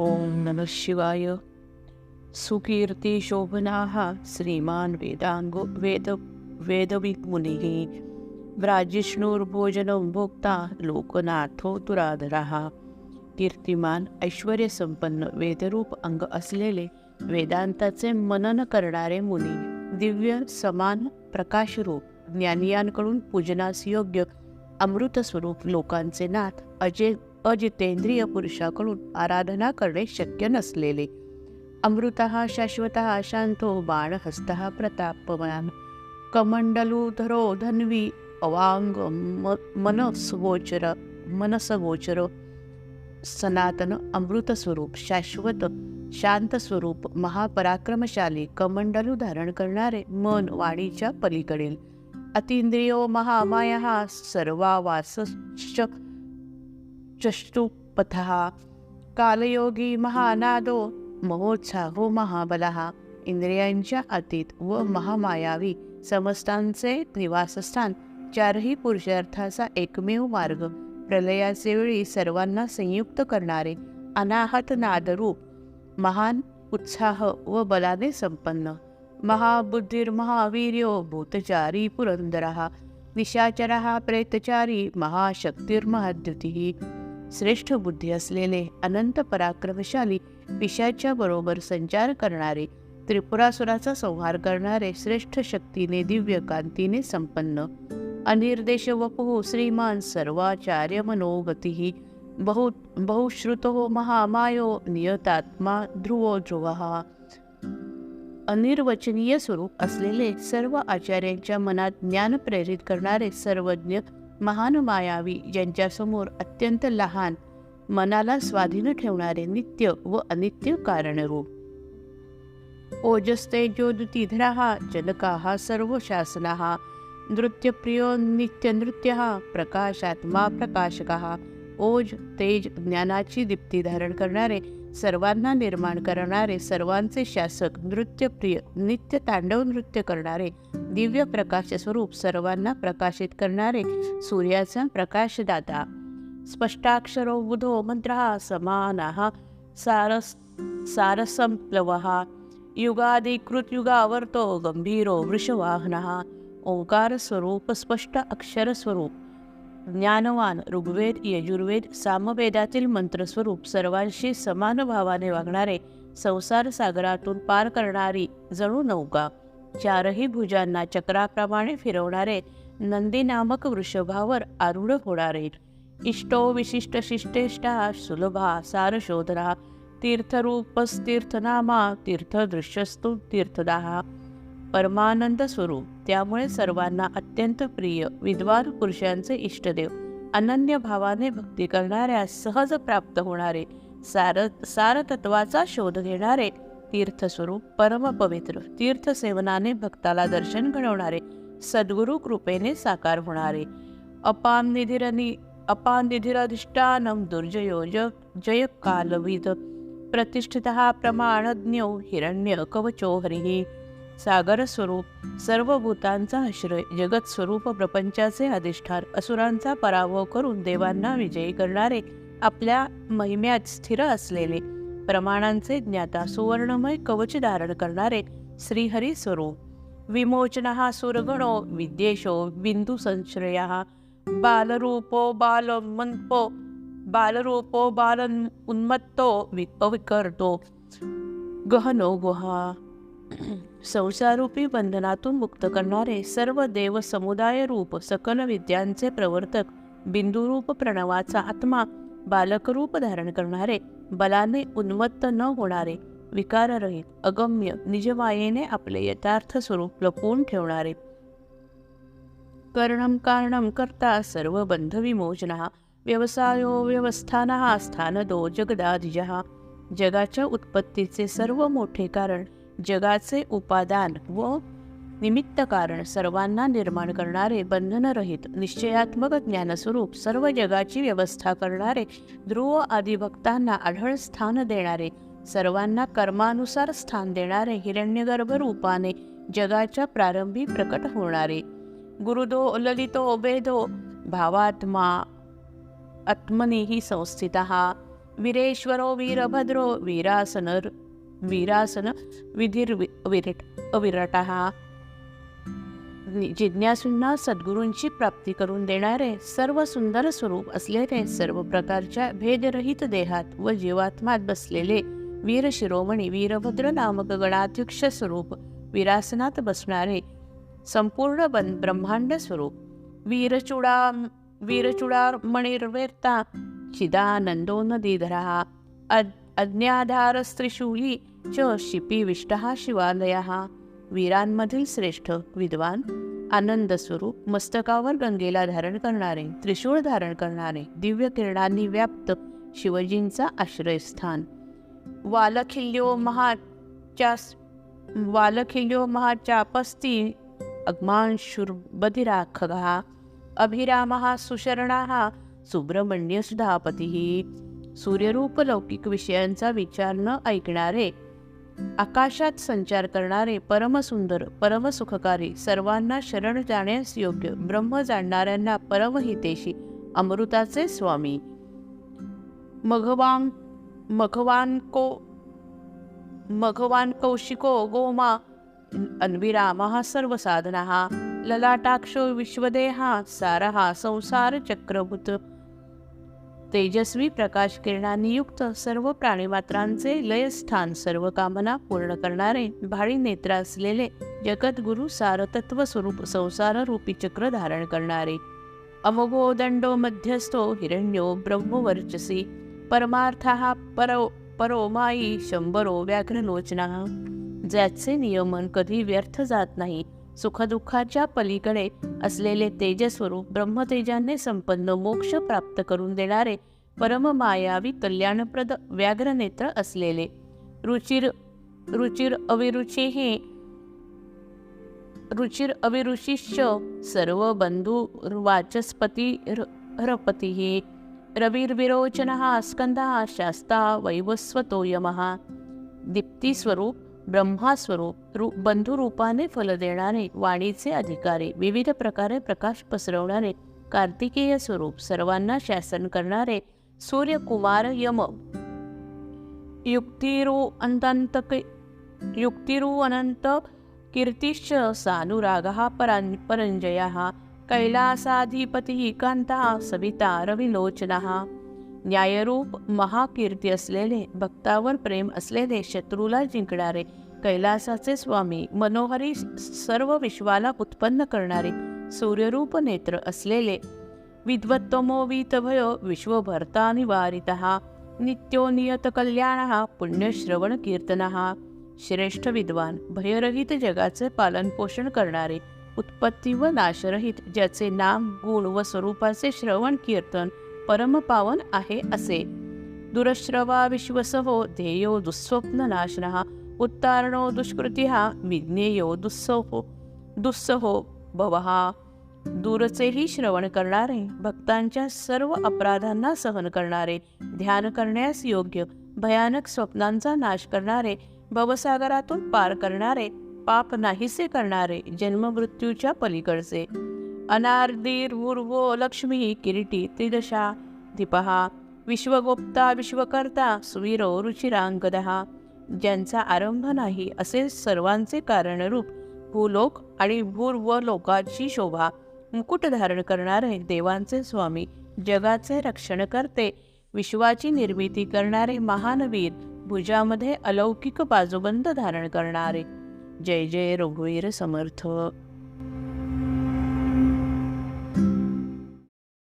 ओम नमः शिवाय. सुकीर्ती शोभनाः श्रीमान वेदविद मुनिः व्राजिष्णुर्भोजनं भोक्ता लोकनाथो तुराधरः. कीर्तिमान ऐश्वर्यसंपन्न वेदरूप अंग असलेले वेदांताचे मनन करणारे मुनी, दिव्य समान प्रकाशरूप ज्ञानियांकडून पूजनास योग्य अमृत स्वरूप लोकांचे नाथ, अजितेंद्रिय पुरुषाकडून आराधना करणे शक्य नसलेले, अमृतः शाश्वतः शांतो बाणहस्तः प्रतापवान, कमंडलूधरो धन्वी अवांग मनसगोचर सनातन अमृत स्वरूप शाश्वत शांत स्वरूप महापराक्रमशाली, कमंडलू धारण करणारे मन वाणीच्या पलीकडील, अतींद्रियो महामाया सर्वावासश्च चष्टुपथः, कालयोगी महानादो महोत्साहो महाबलः. इंद्रियांच्या अतीत व महामायावी समस्तांचे निवासस्थान, चारही पुरुषार्थाचा एकमेव मार्ग, प्रलयाचे वेळी सर्वांना संयुक्त करणारे अनाहत नादरूप, महान उत्साह व बलाने संपन्न, महाबुद्धिर्महावीर्यो भूतचारी पुरंदरः, निशाचरः प्रेतचारी महाशक्तिर्महाद्युतिः. श्रेष्ठ बुद्धी असलेले अनंत पराक्रमशाली, पिशाच्या बरोबर संचार करणारे, त्रिपुरासुराचा संहार करणारे, श्रेष्ठ शक्तीने दिव्य कांतीने संपन्न, अनिर्देश वपुः श्रीमान सर्वाचार्य मनोगतिः, बहुश्रुतो महामायो नियतात्मा ध्रुवो ध्रुवः. अनिर्वचनीय स्वरूप असलेले, सर्व आचार्यांच्या मनात ज्ञान प्रेरित करणारे, सर्वज्ञ महान मायावी, ज्यांच्यासमोर अत्यंत लहान, मनाला स्वाधीन ठेवणारे नित्य व अनित्य कारणरूप, ओजस्तेजोद्युतिधरः जनकाः सर्वशासनाः, नृत्यप्रियो नित्यनृत्यः प्रकाशात्मा प्रकाशकः. ओज तेज ज्ञानाची दीप्ती धारण करणारे, सर्वांना निर्माण करणारे, सर्वांचे शासक, नृत्यप्रिय नित्य तांडव नृत्य करणारे, दिव्य प्रकाश स्वरूप सर्वांना प्रकाशित करणारे, सूर्याचा प्रकाशदाता, स्पष्टाक्षरो बुधो मंत्रः समानः सारसंप्लवः, युगाधिकृत युगावर्तो गंभीरो वृषवाहनः. ओंकार स्वरूप स्पष्ट अक्षर स्वरूप ज्ञानवान, ऋग्वेद यजुर्वेद सामवेदातील मंत्रस्वरूप, सर्वांशी समान भावाने वागणारे, संसार सागरातून पार करणारी जणू नौका, चारही भुजांना चक्राप्रमाणे फिरवणारे, नंदी नामक वृषभावर आरूढ होणारे, इष्टो विशिष्ट शिष्टेष्टा सुलभा सारशोधरा, तीर्थरूपस्तीर्थनामा तीर्थदृश्यस्तु तीर्थदाहा. परमानंद स्वरूप, त्यामुळे सर्वांना अत्यंत प्रिय, विद्वान पुरुषांचे इष्टदेव, अनन्य भावाने भक्ती करणाऱ्या सहज प्राप्त होणारे, सारतत्वाचा शोध घेणारे, तीर्थस्वरूप परमपवित्र, तीर्थसेवनाने भक्ताला दर्शन घडवणारे, सद्गुरु कृपेने साकार होणारे, अपानिधिरधिष्ठानं दुर्जयो जय कालविद, प्रतिष्ठितः प्रमाणज्ञो हिरण्य कवचो हरिः. सागर स्वरूप, सर्व भूतांचा आश्रय, जगत स्वरूप प्रपंचाचे अधिष्ठान, असुरांचा पराभव करून देवांना विजयी करणारे, आपल्या महिम्यात स्थिर असलेले, प्रमाणांचे ज्ञाता, सुवर्णमय कवच धारण करणारे, श्रीहरी स्वरूप, विमोचनः सुरगणो विद्येशो बिंदू संश्रयः, बालरूपो बालन उन्मत्तो अविकर्तो गहनो गुहा. संसारूपी बंधनातून मुक्त करणारे, सर्व देव समुदाय रूप, सकल विद्यांचे प्रवर्तक, बिंदुरूप प्रणवाचा आत्मा, बालकरूप धारण करणारे, बलाने उन्मत्त न होणारे, विकाररहित, अगम्य, निजमायेने आपले यथार्थ स्वरूप लपवून ठेवणारे, कर्णम कारणम करता सर्व बंध विमोचनः, व्यवसायो व्यवस्थानः स्थानदो जगदाधिजः. जगाच्या उत्पत्तीचे सर्व मोठे कारण, जगाचे उपादान व निमित्त कारण, सर्वांना निर्माण करणारे, बंधनरहित, निश्चयात्मक ज्ञानस्वरूप, सर्व जगाची व्यवस्था करणारे, ध्रुव आदी भक्तांना आढळ स्थान देणारे, सर्वांना कर्मानुसार स्थान देणारे, हिरण्यगर्भ रूपाने जगाच्या प्रारंभी प्रकट होणारे, गुरुदो ललितो भेदो भावात्मा आत्मनेहि संस्थितः, वीरेश्वरो वीरभद्रो वीरासन अविरटः. जिज्ञासूंना सद्गुरूंची प्राप्ती करून देणारे, सर्व सुंदर स्वरूप असलेले, सर्व प्रकारच्या भेदरहित देहात व जीवात्मात बसलेले वीर शिरोमणी वीरभद्र नामक गणाध्यक्ष स्वरूप, वीरासनात बसणारे संपूर्ण ब्रह्मांड स्वरूप, वीरचूडामणिर्वेत्ता चिदानंदो नदीधरः, अज्ञाधारस्त्रिशूली च शिपीविष्टः शिवालयः. वीरांमधील श्रेष्ठ विद्वान, आनंद स्वरूप, मस्तकावर गंगेला धारण करणारे, त्रिशूळ धारण करणारे, दिव्य किरणांनी व्याप्त शिवजींचा आश्रयस्थान. वालखिल्यो महाचापस्ती अग्मांशुर्बधिरा खगः, अभिरामः सुशरणाः सुब्रह्मण्यसुधापतिः. सूर्यरूप लौकिक विषयांचा विचार न ऐकणारे, आकाशात संचार करणारे, परमसुंदर, परमसुखकारी, सर्वांना शरण जाण्यास योग्य, ब्रह्म जाणणाऱ्यांना परमहितेशी, अमृताचे स्वामी. मघवान कौशिको गोमा अन्विरामः सर्वसाधनः, ललाटाक्षो विश्वदेहा सारहा संसार चक्रभूत. तेजस्वी प्रकाश किरणांनी युक्त, सर्व प्राणीमात्रांचे लयस्थान, सर्व कामना पूर्ण करणारे, भाळी नेत्र असलेले, जगद्गुरु सारतत्व स्वरूप, संसार रूपी चक्र धारण करणारे. अमोघो दंडो मध्यस्थो हिरण्यो ब्रह्मवर्चसी, परमार्थः परो माई शंभरो व्याघ्रलोचनः. ज्याचे नियमन कधी व्यर्थ जात नाही, सुखदुःखाच्या पलीकडे असलेले तेजस्वरूप, ब्रह्मतेजाने संपन्न, मोक्ष प्राप्त करून देणारे, परममायावी कल्याणप्रद व्याघ्रनेत्र असलेले. रुचिर अविरुचिश्च सर्व बंधुर्वाचस्पतिरपतिः, रविर्विरोचनः स्कंदः शास्ता वैवस्वतो यमः. दीप्तीस्वरूप, ब्रह्मास्वरूप, बंधुरूपाने फल देणारे, वाणीचे अधिकारी, विविध प्रकारे प्रकाश पसरवणारे, कार्तिकेय स्वरूप, सर्वांना शासन करणारे, सूर्यकुमार यम. युक्तिरुअनंत कीर्तिश्च सानुरागः परंजयः, कैलासाधिपतिः कांतः सविता रविलोचनः. न्यायरूप, महाकीर्ती असलेले, भक्तावर प्रेम असलेले, शत्रूला जिंकणारे, कैलासाचे स्वामी, मनोहरी, सर्व विश्वाला उत्पन्न करणारे, सूर्यरूप नेत्र असलेले, विद्वत्तमो वीतभयो विश्वभर्ता निवारितः, नित्यो नियत कल्याणः पुण्यश्रवण कीर्तनः. श्रेष्ठ विद्वान, भयरहित जगाचे पालन पोषण करणारे, उत्पत्ती व नाशरहित, ज्याचे नाम, गुण व स्वरूपाचे श्रवण कीर्तन परमपावन आहे असे. दुरश्रवा विश्वसहो ध्येयो दुःस्वप्न नाशनः, उत्तारणो दुष्कृतिः विज्ञेयो दुस्सहो भवः. दूरचेही श्रवण करणारे, भक्तांच्या सर्व अपराधांना सहन करणारे, ध्यान करण्यास योग्य, भयानक स्वप्नांचा नाश करणारे, भवसागरातून पार करणारे, पाप नाहीसे करणारे, जन्ममृत्यूच्या पलीकडचे. अनार्दिर्वूर्वो लक्ष्मी किरीटी त्रिदशा दीपः, विश्वगोप्ता विश्वकर्ता सुवीरो रुचिरांगदः. ज्यांचा आरंभ नाही असे सर्वांचे कारणरूप, भूलोक आणि भूर्व लोकाची शोभा, मुकुट धारण करणारे, देवांचे स्वामी, जगाचे रक्षण करते, विश्वाची निर्मिती करणारे महान वीर, भुजामध्ये अलौकिक बाजूबंद धारण करणारे. जय जय रघुवीर समर्थ.